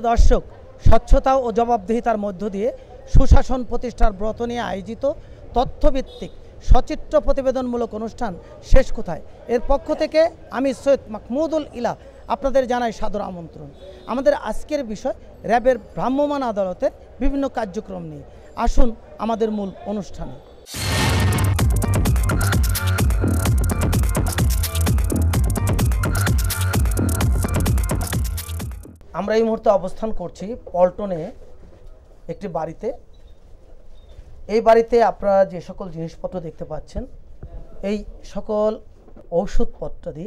প্রিয় দর্শক, স্বচ্ছতা ও জবাবদিহিতার মধ্য দিয়ে সুশাসন প্রতিষ্ঠার ব্রত নিয়ে আয়োজিত তথ্যভিত্তিক সচিত্র প্রতিবেদনমূলক অনুষ্ঠান শেষ কোথায় এর পক্ষ থেকে আমি সৈয়দ মাহমুদুল ইলা আপনাদের জানাই সাদর আমন্ত্রণ। আমাদের আজকের বিষয় র্যাবের ভ্রাম্যমাণ আদালতের বিভিন্ন কার্যক্রম নিয়ে। আসুন আমাদের মূল অনুষ্ঠানে। আমরা এই মুহূর্তে অবস্থান করছি পল্টনে একটি বাড়িতে। এই বাড়িতে আপনারা যে সকল জিনিসপত্র দেখতে পাচ্ছেন, এই সকল ঔষধপত্রাদি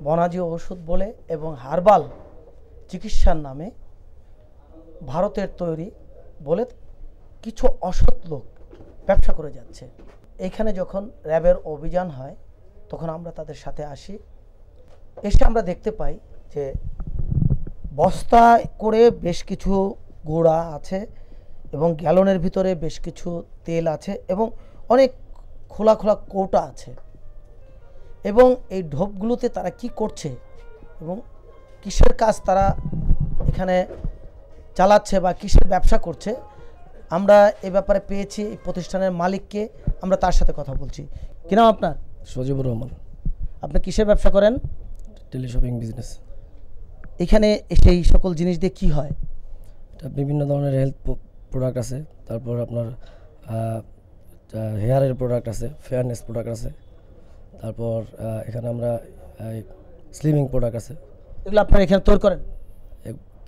বনাজি ঔষধ বলে এবং হার্বাল চিকিৎসার নামে ভারতের তৈরি বলে কিছু অসৎ লোক ব্যবসা করে যাচ্ছে। এইখানে যখন র্যাবের অভিযান হয় তখন আমরা তাদের সাথে আসি। এসে আমরা দেখতে পাই যে বস্তা করে বেশ কিছু গুঁড়া আছে এবং গ্যালনের ভিতরে বেশ কিছু তেল আছে এবং অনেক খোলা খোলা কৌটা আছে। এবং এই ঢোপগুলোতে তারা কি করছে এবং কিসের কাজ তারা এখানে চালাচ্ছে বা কিসের ব্যবসা করছে, আমরা এ ব্যাপারে পেয়েছি এই প্রতিষ্ঠানের মালিককে। আমরা তার সাথে কথা বলছি। কি নাম আপনার? সজিবুর রহমান। আপনি কিসের ব্যবসা করেন? Teleshopping business. এখানে সেই সকল জিনিস দিয়ে কি হয়? এটা বিভিন্ন ধরনের হেলথ প্রোডাক্ট আছে, তারপর আপনার হেয়ারের প্রোডাক্ট আছে, ফেয়ারনেস প্রোডাক্ট আছে, তারপর এখানে আমরা স্লিমিং প্রোডাক্ট আছে। এগুলো আপনারা এখানে তৈরি করেন?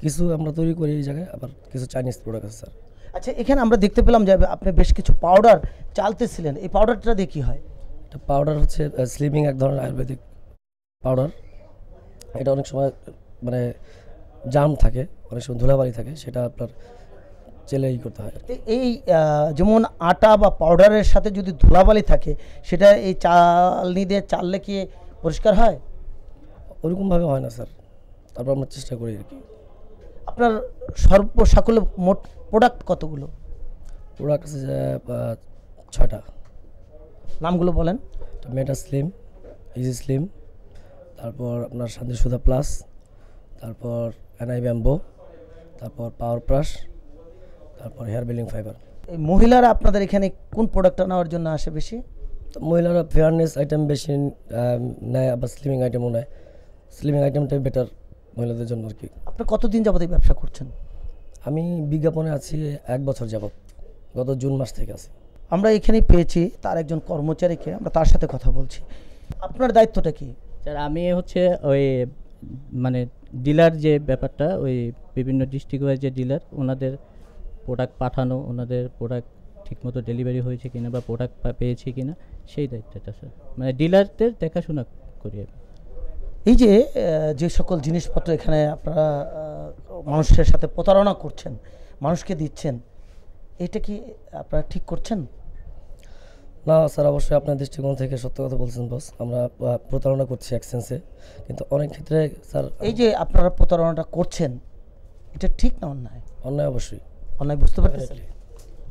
কিছু আমরা তৈরি করি এই জায়গায়, আবার কিছু চাইনিজ প্রোডাক্ট আছে স্যার। আচ্ছা, এখানে আমরা দেখতে পেলাম যে আপনি বেশ কিছু পাউডার চালতেছিলেন। এই পাউডারটা দিয়ে কী হয়? এটা পাউডার হচ্ছে স্লিমিং, এক ধরনের আয়ুর্বেদিক পাউডার। এটা অনেক সময় মানে জাম থাকে, অনেক সময় ধুলাবালি থাকে, সেটা আপনার চেলেই করতে হয়। এই যেমন আটা বা পাউডারের সাথে যদি ধুলাবালি থাকে, সেটা এই চালনি দিয়ে চাললে কি পরিষ্কার হয়? ওরকমভাবে হয় না স্যার, তারপর আমরা চেষ্টা করি আর কি। আপনার সর্বসাকুল্যে মোট প্রোডাক্ট কতগুলো? প্রোডাক্ট আছে যে 6টা। নামগুলো বলেন। মেটা স্লিম, ইজি স্লিম, তারপর আপনার শান্তি সুধা প্লাস, তারপর এনআই ব্যাম্বো, তারপর পাওয়ার ব্রাশ, তারপর হেয়ার বিল্ডিং ফাইবার। এই মহিলারা আপনাদের এখানে কোন প্রোডাক্টটা নেওয়ার জন্য আসে বেশি? তো মহিলারা ফেয়ারনেস আইটেম বেশি নেয়, আবার স্লিমিং আইটেমও নেয়। স্লিমিং আইটেমটাই বেটার মহিলাদের জন্য আর কি। আপনি কতদিন যাবত এই ব্যবসা করছেন? আমি বিজ্ঞাপনে আছি 1 বছর যাবত, গত জুন মাস থেকে আছি। আমরা এখানেই পেয়েছি তার একজন কর্মচারীকে, আমরা তার সাথে কথা বলছি। আপনার দায়িত্বটা কি? স্যার, আমি হচ্ছে ওই মানে ডিলার যে ব্যাপারটা, ওই বিভিন্ন ডিস্ট্রিক্ট ওয়াইজ যে ডিলার, ওনাদের প্রোডাক্ট পাঠানো, ওনাদের প্রোডাক্ট ঠিকমতো ডেলিভারি হয়েছে কিনা বা প্রোডাক্ট পেয়েছি কিনা, সেই দায়িত্বটা স্যার। মানে ডিলারদের দেখাশোনা করি আমি। এই যে যে সকল জিনিসপত্র এখানে আপনারা মানুষের সাথে প্রতারণা করছেন, মানুষকে দিচ্ছেন, এটা কি আপনারা ঠিক করছেন? না স্যার, অবশ্যই আপনার দৃষ্টিকোণ থেকে সত্য কথা বলছেন বস। আমরা প্রতারণা করছি এক্সচেঞ্জে, কিন্তু অনেক ক্ষেত্রে স্যার। এই যে আপনারা প্রতারণাটা করছেন, এটা ঠিক না অন্যায়? অন্যায় অবশ্যই। অন্যায় বুঝতে পারছেন?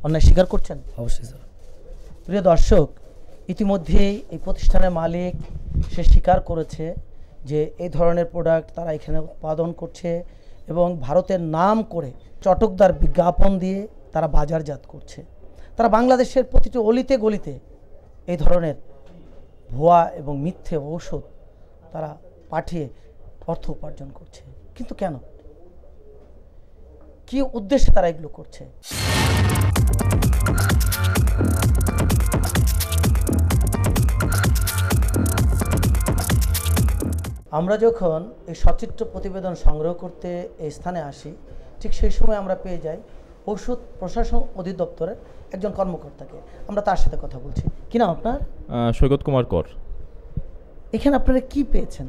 অন্যায় স্বীকার করছেন? অবশ্যই স্যার। প্রিয় দর্শক, ইতিমধ্যেই এই প্রতিষ্ঠানের মালিক সে স্বীকার করেছে যে এই ধরনের প্রোডাক্ট তারা এখানে উৎপাদন করছে এবং ভারতের নাম করে চটকদার বিজ্ঞাপন দিয়ে তারা বাজারজাত করছে। তারা বাংলাদেশের প্রতিটি অলিতে গলিতে এই ধরনের ভুয়া এবং মিথ্যে ঔষধ তারা পাঠিয়ে অর্থ উপার্জন করছে। কিন্তু কেন, কি উদ্দেশ্যে তারা এগুলো করছে? আমরা যখন এই সচিত্র প্রতিবেদন সংগ্রহ করতে এই স্থানে আসি, ঠিক সেই সময় আমরা পেয়ে যাই ঔষধ প্রশাসন অধিদপ্তরের একজন কর্মকর্তাকে। আমরা তার সাথে কথা বলছি। কি নাম আপনার? সৈকত কুমার কর। এখানে আপনারা কি পেয়েছেন?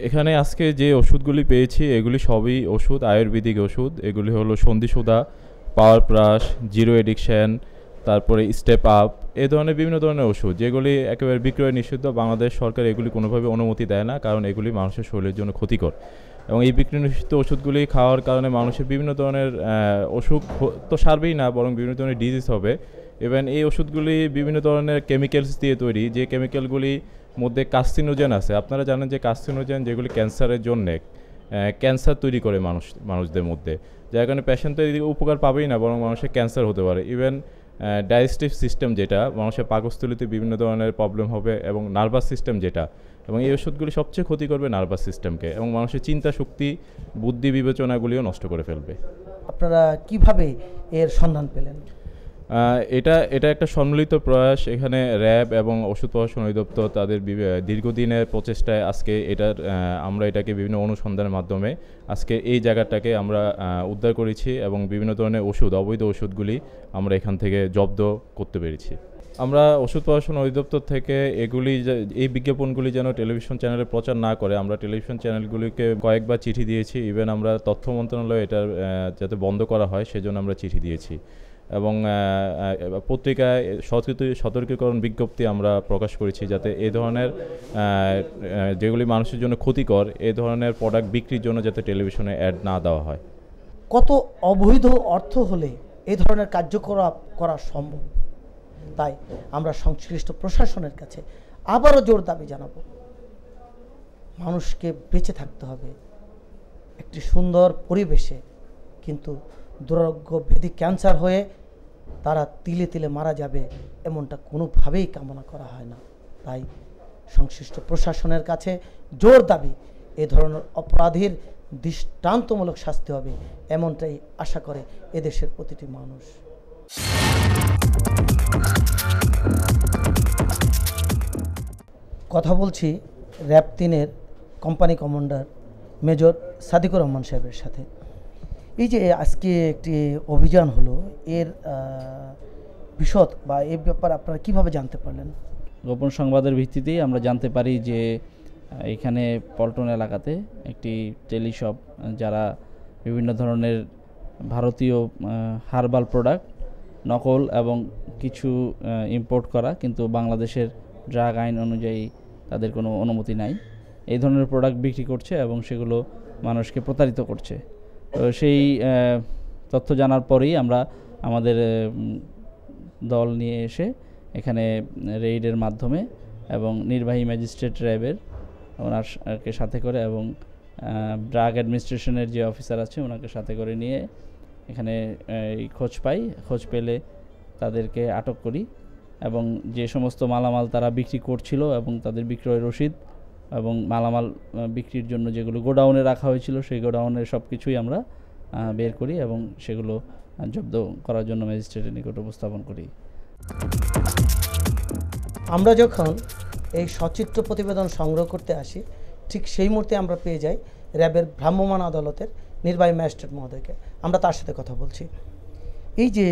এখানে আজকে যে ওষুধগুলি পেয়েছি এগুলি সবই ওষুধ, আয়ুর্বেদিক ওষুধ। এগুলি হলো সন্ধি সুধা, পাওয়ার ব্রাশ, জিরো এডিকশন, তারপরে স্টেপ আপ, এই ধরনের বিভিন্ন ধরনের ওষুধ যেগুলি একেবারে বিক্রয় নিষিদ্ধ। বাংলাদেশ সরকার এগুলি কোনোভাবে অনুমতি দেয় না, কারণ এগুলি মানুষের শরীরের জন্য ক্ষতিকর। এবং এই বিক্রয় নিষিদ্ধ ওষুধগুলি খাওয়ার কারণে মানুষের বিভিন্ন ধরনের অসুখ তো সারবেই না, বরং বিভিন্ন ধরনের ডিজিজ হবে। ইভেন এই ওষুধগুলি বিভিন্ন ধরনের কেমিক্যালস দিয়ে তৈরি, যে কেমিক্যালগুলি মধ্যে কার্সিনোজেন আছে। আপনারা জানেন যে কার্সিনোজেন যেগুলি ক্যান্সারের জন্যে ক্যান্সার তৈরি করে মানুষদের মধ্যে, যার কারণে পেশেন্ট তো এদিকে উপকার পাবেই না, বরং মানুষের ক্যান্সার হতে পারে। ইভেন ডাইজেস্টিভ সিস্টেম যেটা, মানুষের পাকস্থলীতে বিভিন্ন ধরনের প্রবলেম হবে, এবং নার্ভাস সিস্টেম যেটা, এবং এই ওষুধগুলি সবচেয়ে ক্ষতি করবে নার্ভাস সিস্টেমকে, এবং মানুষের চিন্তা শক্তি, বুদ্ধি বিবেচনাগুলিও নষ্ট করে ফেলবে। আপনারা কিভাবে এর সন্ধান পেলেন? এটা একটা সম্মিলিত প্রয়াস। এখানে র্যাব এবং ওষুধ প্রশাসন অধিদপ্তর তাদের দীর্ঘদিনের প্রচেষ্টায় আজকে আমরা এটাকে বিভিন্ন অনুসন্ধানের মাধ্যমে আজকে এই জায়গাটাকে আমরা উদ্ধার করেছি, এবং বিভিন্ন ধরনের অবৈধ ওষুধগুলি আমরা এখান থেকে জব্দ করতে পেরেছি। আমরা ওষুধ প্রশাসন অধিদপ্তর থেকে এই বিজ্ঞাপনগুলি যেন টেলিভিশন চ্যানেলে প্রচার না করে, আমরা টেলিভিশন চ্যানেলগুলিকে কয়েকবার চিঠি দিয়েছি। ইভেন আমরা তথ্য মন্ত্রণালয় এটার যাতে বন্ধ করা হয় সেজন্য আমরা চিঠি দিয়েছি, এবং পত্রিকায় সতর্কীকরণ বিজ্ঞপ্তি আমরা প্রকাশ করেছি, যাতে এই ধরনের যেগুলি মানুষের জন্য ক্ষতিকর, এই ধরনের প্রোডাক্ট বিক্রির জন্য যাতে টেলিভিশনে অ্যাড না দেওয়া হয়। কত অবৈধ অর্থ হলে এই ধরনের কার্যকলাপ করা সম্ভব? তাই আমরা সংশ্লিষ্ট প্রশাসনের কাছে আবারও জোর দাবি জানাবো, মানুষকে বেঁচে থাকতে হবে একটি সুন্দর পরিবেশে, কিন্তু দুরারোগ্য ব্যাধি ক্যান্সার হয়ে তারা তিলে তিলে মারা যাবে এমনটা কোনোভাবেই কামনা করা হয় না। তাই সংশ্লিষ্ট প্রশাসনের কাছে জোর দাবি, এ ধরনের অপরাধীর দৃষ্টান্তমূলক শাস্তি হবে, এমনটাই আশা করে এদেশের প্রতিটি মানুষ। কথা বলছি র্যাব 3-এর company commander major Sadikur Rahman সাহেবের সাথে। এই যে আজকে একটি অভিযান হলো, এর বিশদ বা এই ব্যাপারে আপনারা কিভাবে জানতে পারলেন? গোপন সংবাদের ভিত্তিতেই আমরা জানতে পারি যে এখানে পল্টন এলাকাতে একটি টেলিশপ, যারা বিভিন্ন ধরনের ভারতীয় হার্বাল প্রোডাক্ট নকল এবং কিছু ইম্পোর্ট করা, কিন্তু বাংলাদেশের ড্রাগ আইন অনুযায়ী তাদের কোনো অনুমতি নাই, এই ধরনের প্রোডাক্ট বিক্রি করছে এবং সেগুলো মানুষকে প্রতারিত করছে। তো সেই তথ্য জানার পরেই আমরা আমাদের দল নিয়ে এসে এখানে রেইডের মাধ্যমে এবং নির্বাহী ম্যাজিস্ট্রেট র্যাবের ওনাকে সাথে করে এবং ড্রাগ অ্যাডমিনিস্ট্রেশনের যে অফিসার আছে ওনাকে সাথে করে নিয়ে এখানে খোঁজ পেলে তাদেরকে আটক করি, এবং যে সমস্ত মালামাল তারা বিক্রি করছিল এবং তাদের বিক্রয় রসিদ এবং মালামাল বিক্রির জন্য যেগুলো গোডাউনে রাখা হয়েছিল সেই গোডাউনের সব কিছুই আমরা বের করি এবং সেগুলো জব্দ করার জন্য ম্যাজিস্ট্রেটের নিকট উপস্থাপন করি। আমরা যখন এই সচিত্র প্রতিবেদন সংগ্রহ করতে আসি, ঠিক সেই মুহূর্তে আমরা পেয়ে যাই র্যাবের ভ্রাম্যমাণ আদালতের নির্বাহী ম্যাজিস্ট্রেট মহোদয়কে। আমরা তার সাথে কথা বলছি। এই যে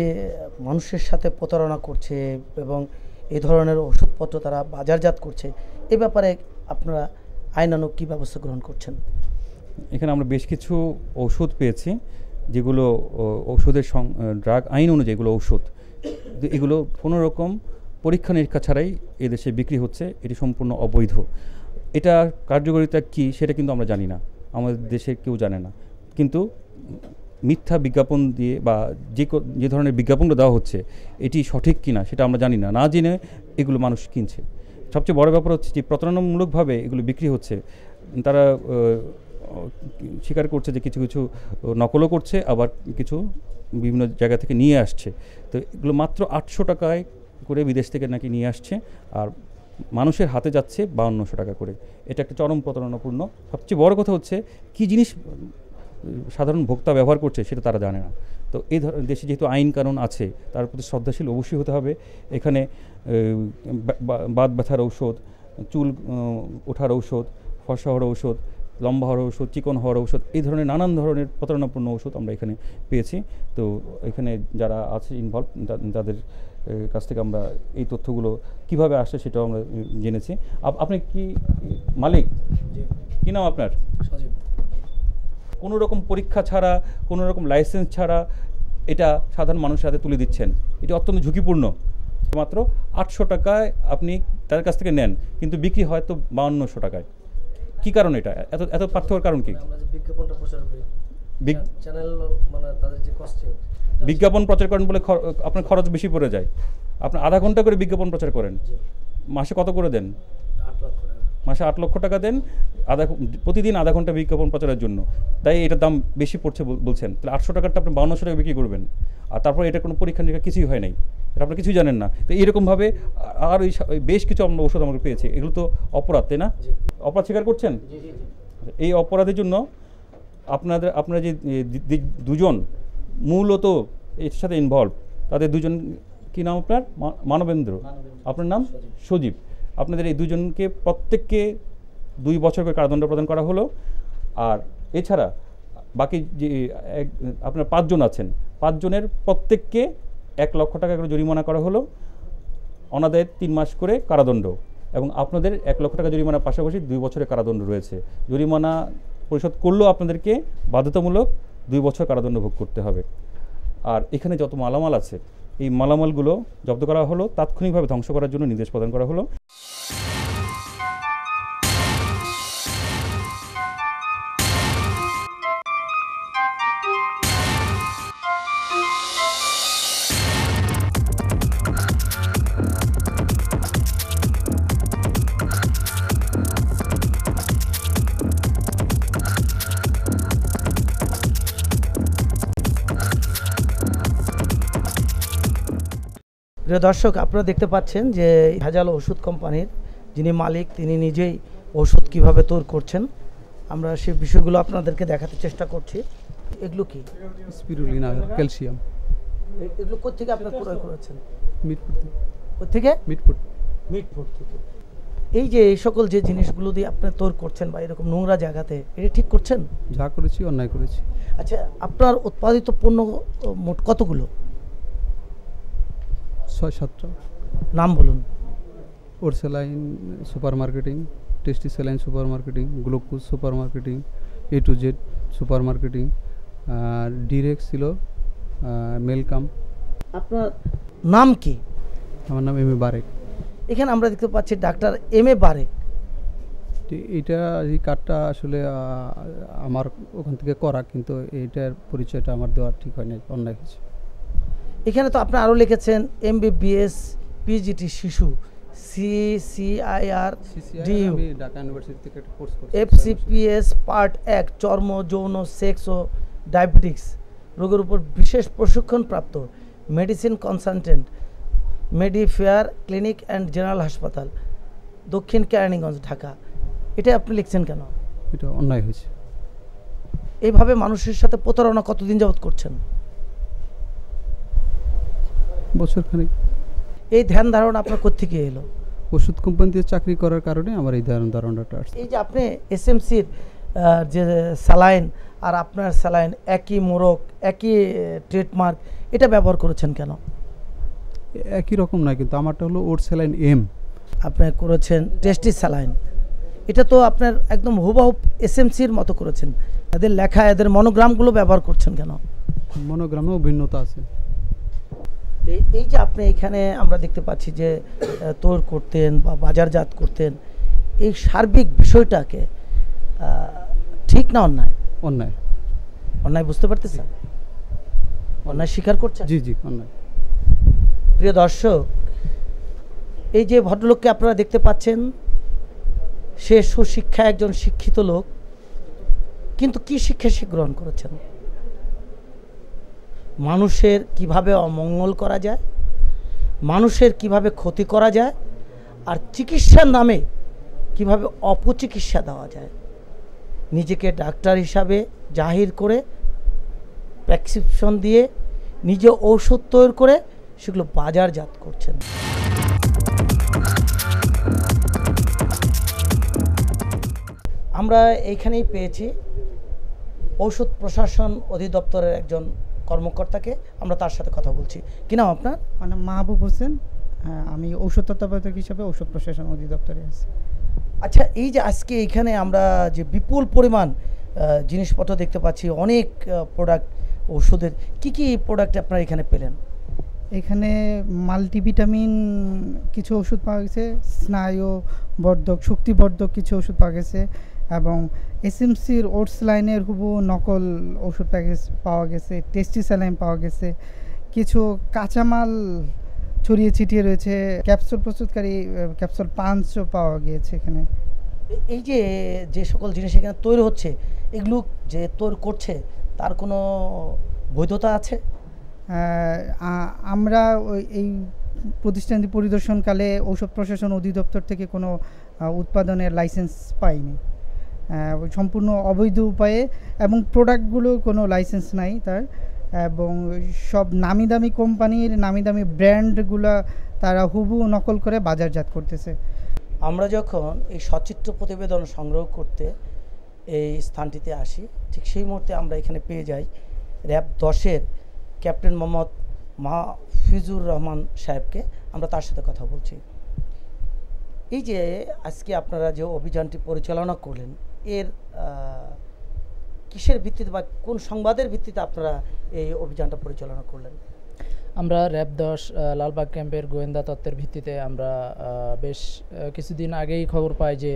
মানুষের সাথে প্রতারণা করছে এবং এই ধরনের ওষুধপত্র তারা বাজারজাত করছে, এ ব্যাপারে আপনারা আইনানুগ কী ব্যবস্থা গ্রহণ করছেন? এখানে আমরা বেশ কিছু ঔষধ পেয়েছি, যেগুলো ঔষধের ড্রাগ আইন অনুযায়ী এগুলো ঔষধ, এগুলো কোনো রকম পরীক্ষা নিরীক্ষা ছাড়াই এদেশে বিক্রি হচ্ছে। এটি সম্পূর্ণ অবৈধ। এটা কার্যকারিতা কী সেটা কিন্তু আমরা জানি না, আমাদের দেশে কেউ জানে না, কিন্তু মিথ্যা বিজ্ঞাপন দিয়ে বা যে ধরনের বিজ্ঞাপনটা দেওয়া হচ্ছে এটি সঠিক কিনা সেটা আমরা জানি না, না জেনে এগুলো মানুষ কিনছে। সবচেয়ে বড় ব্যাপার হচ্ছে যে প্রতারণামূলকভাবে এগুলো বিক্রি হচ্ছে। তারা স্বীকার করছে যে কিছু কিছু নকলও করছে, আবার কিছু বিভিন্ন জায়গা থেকে নিয়ে আসছে। তো এগুলো মাত্র 800 টাকায় করে বিদেশ থেকে নাকি নিয়ে আসছে, আর মানুষের হাতে যাচ্ছে 5200 টাকা করে। এটা একটা চরম প্রতারণাপূর্ণ। সবচেয়ে বড় কথা হচ্ছে কী জিনিস সাধারণ ভোক্তা ব্যবহার করছে সেটা তারা জানে না। তো এই ধরনের দেশে যেহেতু আইন কানুন আছে তার প্রতি শ্রদ্ধাশীল অবশ্যই হতে হবে। এখানে বাত ব্যথার ঔষধ, চুল ওঠার ঔষধ, ফর্সা হওয়ার ঔষধ, লম্বা হওয়ার ঔষধ, চিকন হওয়ার ঔষধ, এই ধরনের নানান ধরনের প্রতারণাপূর্ণ ওষুধ আমরা এখানে পেয়েছি। তো এখানে যারা আছে ইনভলভ তাদের কাছ থেকে আমরা এই তথ্যগুলো কিভাবে আসছে সেটাও আমরা জেনেছি। আপনি কি মালিক? কী নাম আপনার? কোনো রকম পরীক্ষা ছাড়া, কোনো রকম লাইসেন্স ছাড়া এটা সাধারণ মানুষের হাতে তুলে দিচ্ছেন, এটি অত্যন্ত ঝুঁকিপূর্ণ। মাত্র 800 টাকায় আপনি তাদের কাছ থেকে নেন, কিন্তু বিক্রি হয় তো 5200 টাকায়। কী কারণ এটা? এত পার্থক্যের কারণ কি? বিজ্ঞাপন প্রচার করেন বলে আপনার খরচ বেশি পড়ে যায়। আপনি আধা ঘন্টা করে বিজ্ঞাপন প্রচার করেন, মাসে কত করে দেন? মাসে 8 লক্ষ টাকা দেন প্রতিদিন আধা ঘন্টা বিজ্ঞাপন প্রচারের জন্য, তাই এটার দাম বেশি পড়ছে বলছেন। তাহলে 800 টাকারটা আপনি 5200 টাকা বিক্রি করবেন, আর তারপর এটা কোনো পরীক্ষা নিরীক্ষা কিছুই হয় নাই, এটা আপনি কিছুই জানেন না। তো এরকমভাবে আর ওই বেশ কিছু আমরা ওষুধ আমাকে পেয়েছি, এগুলো তো অপরাধ, তাই না? অপরাধ স্বীকার করছেন? এই অপরাধের জন্য আপনারা যে দুজন মূলত এর সাথে ইনভলভ, তাদের দুজন, কি নাম আপনার? মানবেন্দ্র, আপনার নাম সজীব। আপনাদের এই দুজনকে প্রত্যেককে 2 বছর করে কারাদণ্ড প্রদান করা হলো। আর এছাড়া বাকি যে আপনার 5 জন আছেন, 5 জনের প্রত্যেককে 1 লক্ষ টাকা করে জরিমানা করা হলো, অনাদায়ে 3 মাস করে কারাদণ্ড, এবং আপনাদের 1 লক্ষ টাকা জরিমানার পাশাপাশি 2 বছরের কারাদণ্ড রয়েছে। জরিমানা পরিশোধ করলেও আপনাদেরকে বাধ্যতামূলক 2 বছর কারাদণ্ড ভোগ করতে হবে। আর এখানে যত মালামাল আছে, এই মালামালগুলো জব্দ করা হলো, তাৎক্ষণিকভাবে ধ্বংস করার জন্য নির্দেশ প্রদান করা হলো। প্রিয় দর্শক, আপনারা দেখতে পাচ্ছেন যে ভেজাল ওষুধ কোম্পানির যিনি মালিক, তিনি নিজেই ওষুধ কিভাবে তৈরি করছেন। আমরা সেই বিষয়গুলো আপনাদেরকে দেখাতে চেষ্টা করছি। এগুলো কি? Spirulina, calcium. এগুলো কোথেকে আপনারা ক্রয় করেছেন? মিটফুড থেকে। কোথেকে? মিটফুড। মিটফুড থেকে। এই যে এই সকল যে জিনিসগুলো দিয়ে আপনি তৈরি করছেন বা এরকম নোংরা জায়গাতে, এটা ঠিক করছেন? যা করেছি অন্যায় করেছি। আচ্ছা, আপনার উৎপাদিত পণ্য মোট কতগুলো? 6-7টা। নাম বলুন। Orsaline super marketing, tasty saline super marketing, glucose super marketing, A to Z super marketing, আর ডিরেক্ট ছিল মেলকাম। আপনার নাম কি? আমার নাম M A বারেক। এখানে আমরা দেখতে পাচ্ছি ডাক্তার M A বারেক। এইটা এই কার্ডটা আসলে আমার ওখান থেকে করা, কিন্তু এইটার পরিচয়টা আমার দেওয়া ঠিক হয় না, অন্যায় হয়েছে। এখানে তো আপনি আরও লিখেছেন MBBS PGT শিশু, CCIR DU, আমি ঢাকা ইউনিভার্সিটি থেকে একটা কোর্স করছি, FCPS পার্ট 1 চর্ম, যৌন, সেক্স ও ডায়াবেটিক্স রোগের উপর বিশেষ প্রশিক্ষণপ্রাপ্ত medicine consultant, Medifare clinic and general হাসপাতাল, দক্ষিণ কেরানীগঞ্জ, ঢাকা। এটা আপনি লিখছেন কেন? এটা অন্যায় হয়েছে। এইভাবে মানুষের সাথে প্রতারণা কতদিন যাবত করছেন? বছরখানেক। এই ধ্যান ধারণা আপনার কোত্থেকে এলো? ওষুধ কোম্পানিতে চাকরি করার কারণে আমার এই ধারণাটা আসছে। এই যে আপনি SMCর যে স্যালাইন আর আপনার স্যালাইন একই মোড়ক, একই ট্রেডমার্ক, এটা ব্যবহার করেছেন কেন? একই রকম নয়, কিন্তু আমারটা হলো ওরসেলাইন M। আপনি করেছেন টেস্টি স্যালাইন, এটা তো আপনার একদম হুবহু SMCর মতো করেছেন। এদের লেখা, এদের মনোগ্রামগুলো ব্যবহার করছেন কেন? মনোগ্রামেও ভিন্নতা আছে। এই যে আপনি এখানে আমরা দেখতে পাচ্ছি যে তৈরি করতেন বা বাজারজাত করতেন, এই সার্বিক বিষয়টাকে ঠিক না অন্যায়? অন্যায়। অন্যায় বুঝতে পারতেছেন? অন্যায় স্বীকার করছেন? জি জি, অন্যায়। প্রিয় দর্শক, এই যে ভদ্রলোককে আপনারা দেখতে পাচ্ছেন, সে সুশিক্ষা একজন শিক্ষিত লোক, কিন্তু কি শিক্ষা সে গ্রহণ করেছেন? মানুষের কিভাবে অমঙ্গল করা যায়, মানুষের কিভাবে ক্ষতি করা যায়, আর চিকিৎসার নামে কিভাবে অপচিকিৎসা দেওয়া যায়, নিজেকে ডাক্তার হিসাবে জাহির করে প্রেসক্রিপশন দিয়ে নিজে ঔষধ তৈরি করে সেগুলো বাজারজাত করছেন। আমরা এইখানেই পেয়েছি ঔষধ প্রশাসন অধিদপ্তরের একজন কর্মকর্তাকে, আমরা তার সাথে কথা বলছি। কি নাম আপনার? আমার নাম মাহবুব হোসেন। হ্যাঁ, আমি ঔষধ তত্ত্বাবধায়ক হিসাবে ঔষধ প্রশাসন অধিদপ্তরে আছি। আচ্ছা, এই যে আজকে এইখানে আমরা যে বিপুল পরিমাণ জিনিসপত্র দেখতে পাচ্ছি, অনেক প্রোডাক্ট ওষুধের, কি প্রোডাক্ট আপনারা এখানে পেলেন? এখানে মাল্টিভিটামিন কিছু ওষুধ পাওয়া গেছে, স্নায়ুবর্ধক, শক্তিবর্ধক কিছু ওষুধ পাওয়া গেছে, এবং SMCর ওটস লাইনের হুবহু নকল ওষুধ প্যাকেজ পাওয়া গেছে, টেস্টি স্যালাইন পাওয়া গেছে, কিছু কাঁচামাল ছড়িয়ে ছিটিয়ে রয়েছে, ক্যাপসুল প্রস্তুতকারী ক্যাপসুল পাঞ্চও পাওয়া গিয়েছে এখানে। এই যে যে সকল জিনিস এখানে তৈরি হচ্ছে, এগুলো যে তৈরি করছে তার কোনো বৈধতা আছে? আমরা এই প্রতিষ্ঠানটি পরিদর্শনকালে ঔষধ প্রশাসন অধিদপ্তর থেকে কোনো উৎপাদনের লাইসেন্স পাইনি, সম্পূর্ণ অবৈধ উপায়ে, এবং প্রোডাক্টগুলোর কোনো লাইসেন্স নাই তার, এবং সব নামি দামি কোম্পানির নামি দামি ব্র্যান্ডগুলো তারা হুবহু নকল করে বাজারজাত করতেছে। আমরা যখন এই সচিত্র প্রতিবেদন সংগ্রহ করতে এই স্থানটিতে আসি, ঠিক সেই মুহূর্তে আমরা এখানে পেয়ে যাই র্যাব 10-এর ক্যাপ্টেন মোহাম্মদ মাহফিজুর রহমান সাহেবকে। আমরা তার সাথে কথা বলছি। এই যে আজকে আপনারা যে অভিযানটি পরিচালনা করলেন, এর কিসের ভিত্তিতে বা কোন সংবাদের ভিত্তিতে আপনারা এই অভিযানটা পরিচালনা করলেন? আমরা র্যাব 10 লালবাগ ক্যাম্পের গোয়েন্দা তত্ত্বের ভিত্তিতে আমরা বেশ কিছুদিন আগেই খবর পাই যে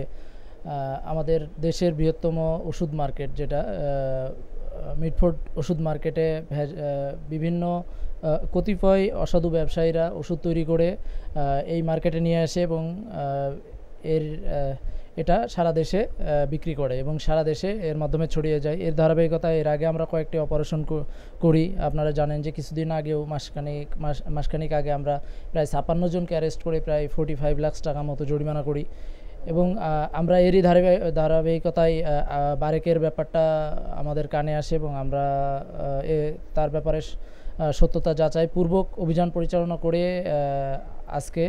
আমাদের দেশের বৃহত্তম ওষুধ মার্কেট, যেটা মিটফোর্ড ওষুধ মার্কেটে বিভিন্ন কতিপয় অসাধু ব্যবসায়ীরা ওষুধ তৈরি করে এই মার্কেটে নিয়ে আসে এবং এটা সারা দেশে বিক্রি করে এবং সারা দেশে এর মাধ্যমে ছড়িয়ে যায়। এর ধারাবাহিকতায় এর আগে আমরা কয়েকটি অপারেশন করি। আপনারা জানেন যে কিছুদিন আগেও মাসখানিক আগে আমরা প্রায় 56 জনকে অ্যারেস্ট করে প্রায় 45 লাখ টাকা মতো জরিমানা করি এবং আমরা এরই ধারাবাহিকতায় বারেকের ব্যাপারটা আমাদের কানে আসে এবং আমরা তার ব্যাপারে সত্যতা যাচাই পূর্বক অভিযান পরিচালনা করে আজকে